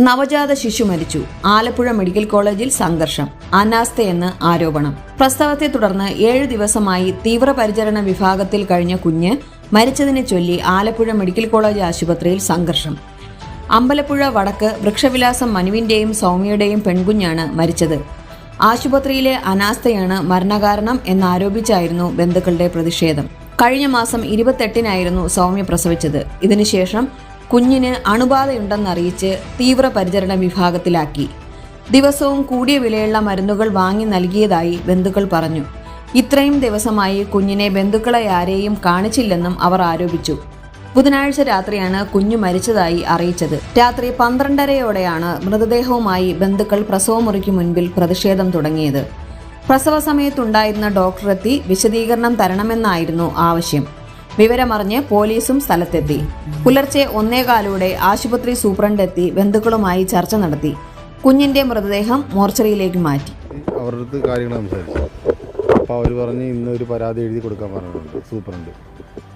നവജാത ശിശു മരിച്ചു. ആലപ്പുഴ മെഡിക്കൽ കോളേജിൽ സംഘർഷം. അനാസ്ഥയെന്ന് ആരോപണം. പ്രസവത്തെ തുടർന്ന് 7 ദിവസമായി തീവ്രപരിചരണ വിഭാഗത്തിൽ കഴിഞ്ഞ കുഞ്ഞ് മരിച്ചതിനെ ചൊല്ലി ആലപ്പുഴ മെഡിക്കൽ കോളേജ് ആശുപത്രിയിൽ സംഘർഷം. അമ്പലപ്പുഴ വടക്ക് വൃക്ഷവിലാസം മനുവിന്റെയും സൗമ്യയുടെയും പെൺകുഞ്ഞാണ് മരിച്ചത്. ആശുപത്രിയിലെ അനാസ്ഥയാണ് മരണകാരണം എന്നാരോപിച്ചായിരുന്നു ബന്ധുക്കളുടെ പ്രതിഷേധം. കഴിഞ്ഞ മാസം 28-നായിരുന്നു സൗമ്യ പ്രസവിച്ചത്. ഇതിനുശേഷം കുഞ്ഞിന് അണുബാധയുണ്ടെന്നറിയിച്ച് തീവ്രപരിചരണ വിഭാഗത്തിലാക്കി. ദിവസവും കൂടിയ വിലയുള്ള മരുന്നുകൾ വാങ്ങി നൽകിയതായി ബന്ധുക്കൾ പറഞ്ഞു. ഇത്രയും ദിവസമായി കുഞ്ഞിനെ ബന്ധുക്കളെ ആരെയും കാണിച്ചില്ലെന്നും അവർ ആരോപിച്ചു. ബുധനാഴ്ച രാത്രിയാണ് കുഞ്ഞു മരിച്ചതായി അറിയിച്ചത്. രാത്രി 12:30-യോടെയാണ് മൃതദേഹവുമായി ബന്ധുക്കൾ പ്രസവമുറിക്ക് മുൻപിൽ പ്രതിഷേധം തുടങ്ങിയത്. പ്രസവ സമയത്തുണ്ടായിരുന്ന ഡോക്ടറെത്തി വിശദീകരണം തരണമെന്നായിരുന്നു ആവശ്യം. വിവരമറിഞ്ഞ് പോലീസും സ്ഥലത്തെത്തി. പുലർച്ചെ 1:15-ഓടെ ആശുപത്രി സൂപ്രണ്ടെത്തി ബന്ധുക്കളുമായി ചർച്ച നടത്തി. കുഞ്ഞിന്റെ മൃതദേഹം മോർച്ചറിയിലേക്ക് മാറ്റി. അവരുടെ കാര്യങ്ങൾ സംസാരിച്ചു. അപ്പോൾ അവർ പറഞ്ഞ് ഇന്ന് ഒരു പരാതി എഴുതി കൊടുക്കാൻ പറഞ്ഞിട്ടുണ്ട് സൂപ്രണ്ട്.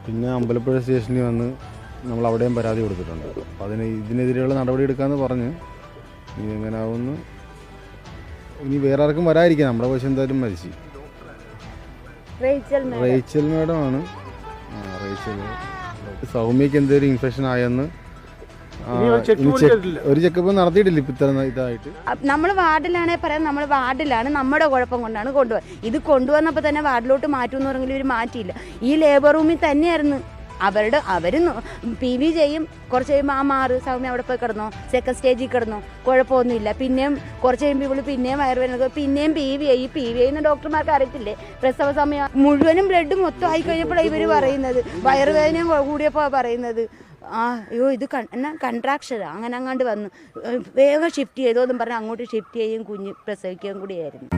പിന്നെ അമ്പലപ്പുഴ സ്റ്റേഷനിൽ വന്ന് നമ്മൾ അവിടെയും പരാതി കൊടുത്തിട്ടുണ്ട്. അപ്പോൾ ഇതിനെതിരെയുള്ള നടപടി എടുക്കാമെന്ന് പറഞ്ഞ് ഇനി എങ്ങനെയാവുമെന്ന് ഇനി വേറെ ആർക്കും വരാതിരിക്കാം. നമ്മുടെ പക്ഷെ എന്തായാലും മരിച്ചു. റേച്ചൽ മാഡമാണ്. സൗമ്യക്ക് എന്തെങ്കിലും ഇൻഫെക്ഷൻ ആയെന്ന് ഒരു ചെക്കപ്പ് നടത്തിയിട്ടില്ല. ഇപ്പം ഇത്ര ഇതായിട്ട് നമ്മൾ വാർഡിലാണേ പറയാം, നമ്മൾ വാർഡിലാണ്, നമ്മുടെ കുഴപ്പം കൊണ്ടാണ് കൊണ്ടുപോകുന്നത്. ഇത് കൊണ്ടുവന്നപ്പോൾ തന്നെ വാർഡിലോട്ട് മാറ്റുമെന്ന് പറഞ്ഞെങ്കിൽ ഇവർ മാറ്റിയില്ല. ഈ ലേബർ റൂമിൽ തന്നെയായിരുന്നു അവർ PV ചെയ്യും. കുറച്ച് കഴിയുമ്പോൾ സൗമ്യ അവിടെ പോയി കിടന്നോ, സെക്കൻഡ് സ്റ്റേജിൽ കിടന്നോ, കുഴപ്പമൊന്നുമില്ല. പിന്നെയും കുറച്ച് കഴിയുമ്പോൾ ഇവള് പിന്നെയും വയറുവേദന, പിന്നെയും PV ചെയ്യുന്ന ഡോക്ടർമാർക്ക് അറിയത്തില്ലേ. പ്രസവ സമയം മുഴുവനും ബ്ലഡ് മൊത്തം ആയി കഴിഞ്ഞപ്പോഴാണ് ഇവർ പറയുന്നത്. വയറുവേദനയും കൂടിയപ്പോൾ പറയുന്നത് അയ്യോ ഇത് കൺട്രാക്ഷനാണ്, അങ്ങനെ അങ്ങാണ്ട് വന്നു വേഗം ഷിഫ്റ്റ് ചെയ്തോന്നും പറഞ്ഞ് അങ്ങോട്ട് ഷിഫ്റ്റ് ചെയ്യും. കുഞ്ഞ് പ്രസവിക്കുകയും കൂടിയായിരുന്നു.